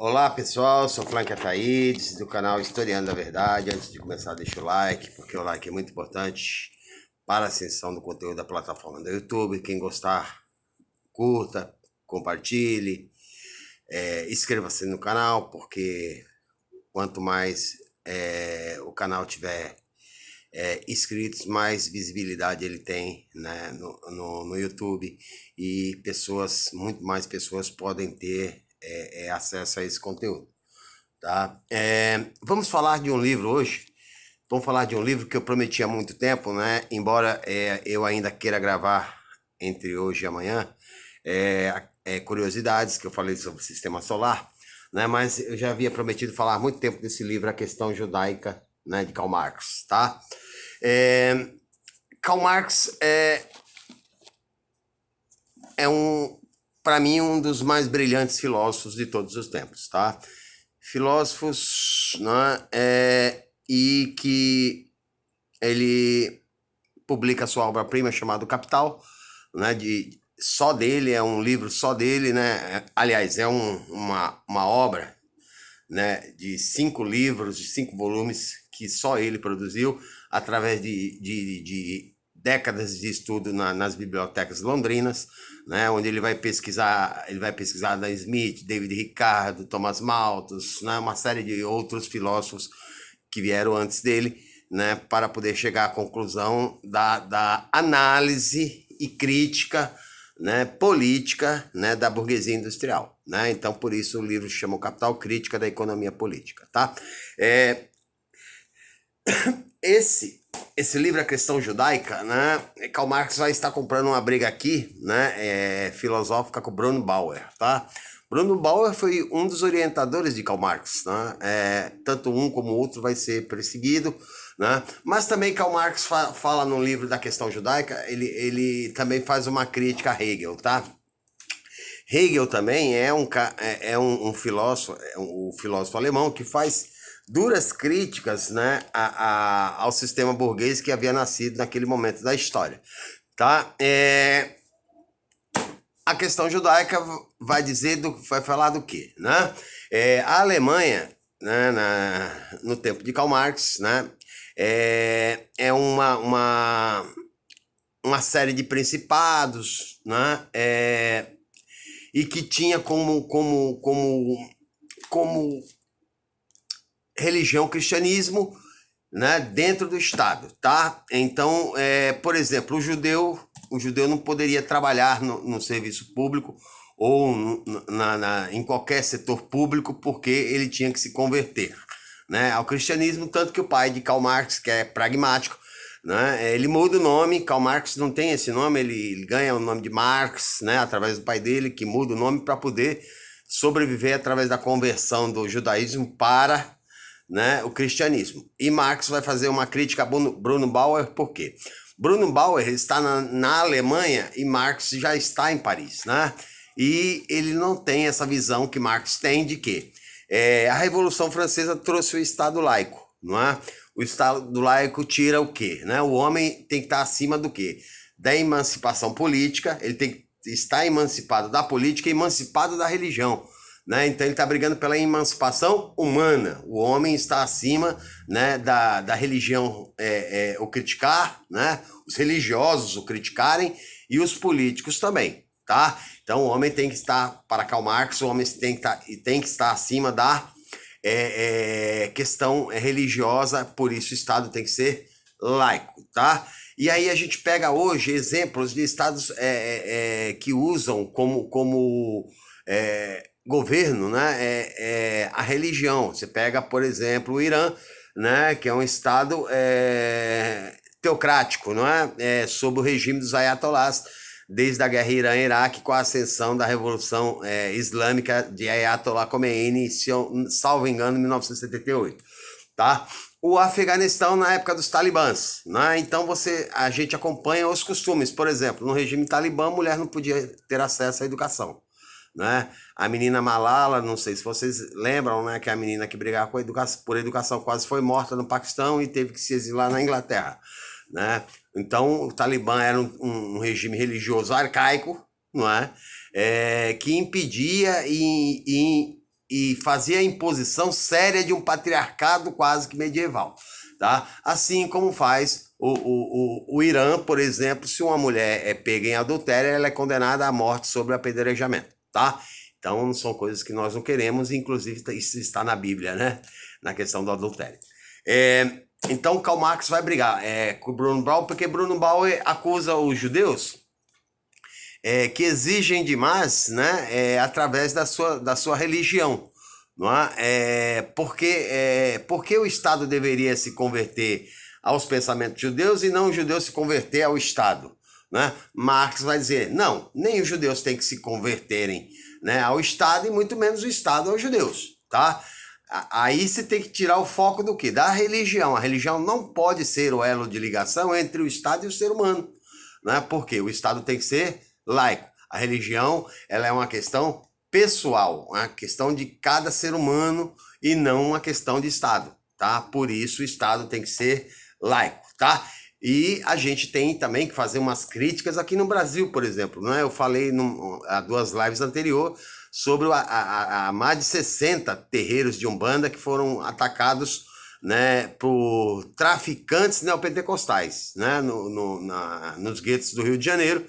Olá pessoal, sou Frank Ataídes do canal Historiando da Verdade. Antes de começar, deixa o like, porque o like é muito importante para a ascensão do conteúdo da plataforma do YouTube. Quem gostar, curta, compartilhe, inscreva-se no canal, porque quanto mais o canal tiver inscritos, mais visibilidade ele tem, né, no YouTube, e muito mais pessoas podem ter acesso a esse conteúdo, tá? Vamos falar de um livro hoje. Vamos falar de um livro que eu prometi há muito tempo, né? Embora eu ainda queira gravar entre hoje e amanhã, curiosidades que eu falei sobre o sistema solar, né? Mas eu já havia prometido falar há muito tempo desse livro, A Questão Judaica, né, de Karl Marx, tá? Karl Marx para mim, um dos mais brilhantes filósofos de todos os tempos, tá? Filósofos, né, e que ele publica sua obra-prima chamada Capital, né, só dele, é um livro só dele, né? Aliás, é uma obra, né, de 5 livros, de 5 volumes, que só ele produziu através de décadas de estudo nas bibliotecas londrinas, né, onde ele vai pesquisar Adam Smith, David Ricardo, Thomas Malthus, né, uma série de outros filósofos que vieram antes dele, né, para poder chegar à conclusão da análise e crítica, né, política, né, da burguesia industrial, né? Então, por isso o livro chama O Capital, Crítica da Economia Política, tá? Esse livro, A Questão Judaica, né? Karl Marx vai estar comprando uma briga aqui, né, filosófica, com Bruno Bauer, tá? Bruno Bauer foi um dos orientadores de Karl Marx, né? Tanto um como o outro vai ser perseguido, né? Mas também Karl Marx fala no livro da Questão Judaica, ele também faz uma crítica a Hegel, tá? Hegel também um filósofo, um filósofo alemão que faz duras críticas, né, ao sistema burguês que havia nascido naquele momento da história, tá? A questão judaica vai falar do quê, né? A Alemanha, né, no tempo de Karl Marx, né, é uma série de principados, né, e que tinha como religião o cristianismo, né, dentro do Estado, tá? Então, por exemplo, o judeu não poderia trabalhar no serviço público ou em qualquer setor público, porque ele tinha que se converter, né, ao cristianismo, tanto que o pai de Karl Marx, que é pragmático, né, ele muda o nome. Karl Marx não tem esse nome, ele ganha o nome de Marx, né, através do pai dele, que muda o nome para poder sobreviver através da conversão do judaísmo para, né, o cristianismo. E Marx vai fazer uma crítica a Bruno Bauer, por quê? Bruno Bauer está na Alemanha e Marx já está em Paris, né? E ele não tem essa visão que Marx tem de que a Revolução Francesa trouxe o Estado laico, não é? O Estado laico tira o quê, né? O homem tem que estar acima do quê? Da emancipação política, ele tem que estar emancipado da política e emancipado da religião, né? Então ele está brigando pela emancipação humana. O homem está acima, né, da religião o criticar, né? Os religiosos o criticarem e os políticos também, tá? Então o homem tem que estar, para Karl Marx, o homem tem que estar acima da questão religiosa, por isso o Estado tem que ser laico, tá? E aí a gente pega hoje exemplos de estados que usam como governo, né, a religião. Você pega, por exemplo, o Irã, né, que é um estado teocrático, não é? Sob o regime dos ayatollahs, desde a guerra Irã-Iraque, com a ascensão da Revolução Islâmica de Ayatollah Khomeini, salvo engano, em 1978, tá? O Afeganistão na época dos talibãs, né? Então a gente acompanha os costumes. Por exemplo, no regime talibã, a mulher não podia ter acesso à educação, né? A menina Malala, não sei se vocês lembram, né, que a menina que brigava por educação quase foi morta no Paquistão e teve que se exilar na Inglaterra, né? Então o Talibã era um regime religioso arcaico, não é? Que impedia e fazia a imposição séria de um patriarcado quase que medieval, tá? Assim como faz o Irã, por exemplo, se uma mulher é pega em adultério, ela é condenada à morte sob apedrejamento, tá? Então, são coisas que nós não queremos, inclusive isso está na Bíblia, né? Na questão do adultério. Então, Karl Marx vai brigar com o Bruno Bauer, porque Bruno Bauer acusa os judeus que exigem demais, né? Através da sua religião. Não é? Porque o Estado deveria se converter aos pensamentos judeus e não os judeus se converter ao Estado, né? Marx vai dizer, não, nem os judeus têm que se converterem, né, ao Estado e muito menos o Estado aos judeus, tá? Aí você tem que tirar o foco do quê? Da religião. A religião não pode ser o elo de ligação entre o Estado e o ser humano, né? Porque o Estado tem que ser laico. A religião, ela é uma questão pessoal, uma questão de cada ser humano e não uma questão de Estado, tá? Por isso o Estado tem que ser laico, tá? E a gente tem também que fazer umas críticas aqui no Brasil, por exemplo, né? Eu falei há 2 lives anteriores sobre a mais de 60 terreiros de Umbanda que foram atacados, né, por traficantes neopentecostais, né, nos guetos do Rio de Janeiro.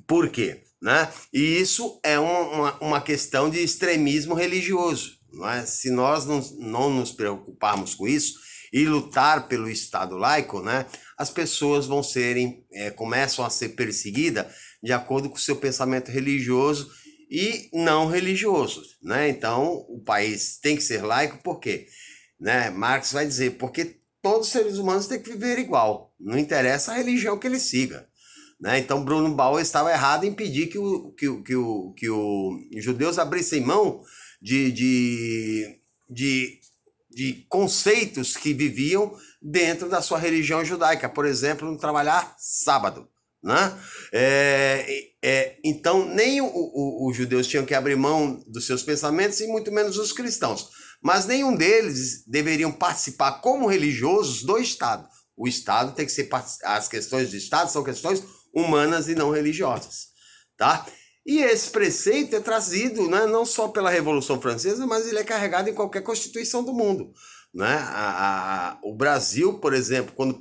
Por quê? Né? E isso é uma questão de extremismo religioso. Não é? Se nós não nos preocuparmos com isso e lutar pelo Estado laico, né, as pessoas começam a ser perseguidas de acordo com o seu pensamento religioso e não religioso. Né? Então, o país tem que ser laico, por quê? Né? Marx vai dizer, porque todos os seres humanos têm que viver igual. Não interessa a religião que ele siga. Né? Então, Bruno Bauer estava errado em pedir que os judeus abrissem mão de conceitos que viviam dentro da sua religião judaica, por exemplo, não trabalhar sábado. Né? Então, nem os judeus tinham que abrir mão dos seus pensamentos, e muito menos os cristãos. Mas nenhum deles deveriam participar como religiosos do Estado. O Estado tem que ser... As questões do Estado são questões humanas e não religiosas, tá? E esse preceito é trazido, né, não só pela Revolução Francesa, mas ele é carregado em qualquer constituição do mundo, né? O Brasil, por exemplo, quando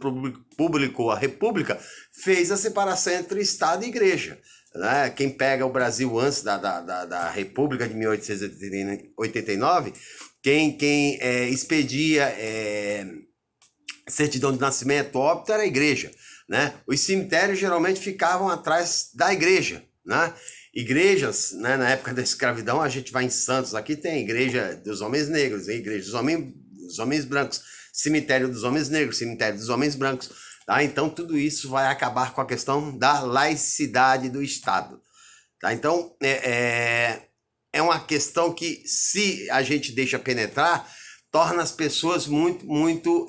publicou a República, fez a separação entre Estado e Igreja. Né? Quem pega o Brasil antes da República de 1889, quem expedia certidão de nascimento, óbito, era a Igreja. Né? Os cemitérios geralmente ficavam atrás da igreja, né? Igrejas, né, na época da escravidão, a gente vai em Santos, aqui tem a igreja dos homens negros, a igreja dos homens brancos, cemitério dos homens negros, cemitério dos homens brancos, tá? Então tudo isso vai acabar com a questão da laicidade do Estado, tá? Então é uma questão que, se a gente deixa penetrar, torna as pessoas muito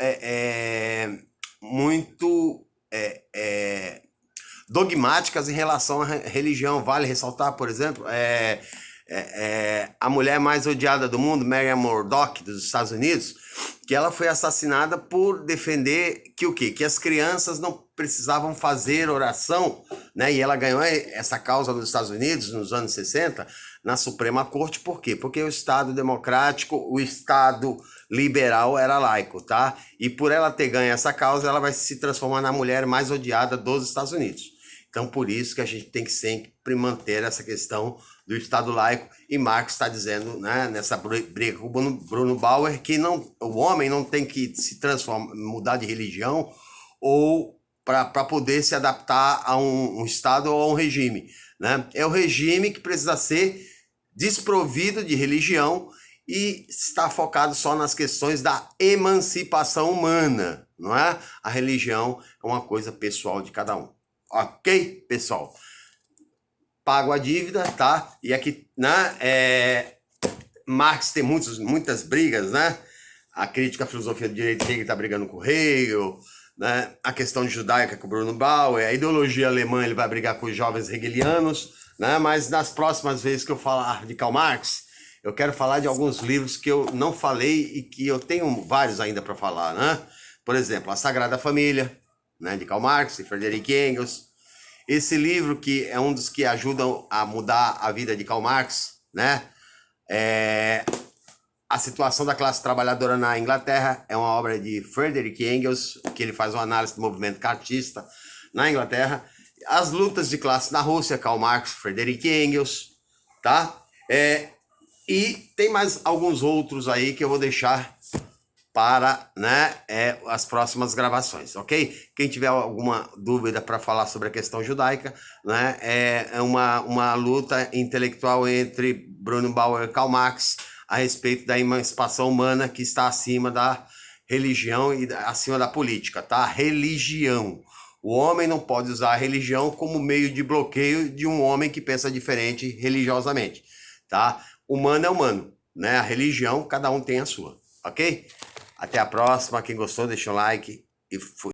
dogmáticas em relação à religião. Vale ressaltar, por exemplo, a mulher mais odiada do mundo, Mary Murdoch, dos Estados Unidos, que ela foi assassinada por defender que o quê? Que as crianças não precisavam fazer oração, né? E ela ganhou essa causa nos Estados Unidos nos anos 60 na Suprema Corte. Por quê? Porque o Estado democrático, o Estado liberal era laico, tá? E por ela ter ganho essa causa, ela vai se transformar na mulher mais odiada dos Estados Unidos. Então, por isso que a gente tem que sempre manter essa questão do Estado laico. E Marx está dizendo, né, nessa briga com o Bruno Bauer, que o homem não tem que se transformar, mudar de religião ou para poder se adaptar a um Estado ou a um regime. Né? É o regime que precisa ser desprovido de religião e está focado só nas questões da emancipação humana, não é? A religião é uma coisa pessoal de cada um. Ok, pessoal? Pago a dívida, tá? E aqui, né, Marx tem muitas brigas, né? A crítica à filosofia do direito, Hegel está brigando com Hegel, né? A questão judaica com o Bruno Bauer, a ideologia alemã, ele vai brigar com os jovens hegelianos, né? Mas nas próximas vezes que eu falar de Karl Marx, eu quero falar de alguns livros que eu não falei e que eu tenho vários ainda para falar, né? Por exemplo, A Sagrada Família, né, de Karl Marx e Friedrich Engels. Esse livro que é um dos que ajudam a mudar a vida de Karl Marx, né? A Situação da Classe Trabalhadora na Inglaterra é uma obra de Frederick Engels, que ele faz uma análise do movimento cartista na Inglaterra. As Lutas de Classe na Rússia, Karl Marx, Frederick Engels, tá? E tem mais alguns outros aí que eu vou deixar para, né, as próximas gravações, ok? Quem tiver alguma dúvida para falar sobre a questão judaica, né, é uma luta intelectual entre Bruno Bauer e Karl Marx a respeito da emancipação humana que está acima da religião e acima da política, tá? Religião. O homem não pode usar a religião como meio de bloqueio de um homem que pensa diferente religiosamente, tá? Humano é humano, né? A religião, cada um tem a sua, ok? Até a próxima. Quem gostou, deixa o like e fui.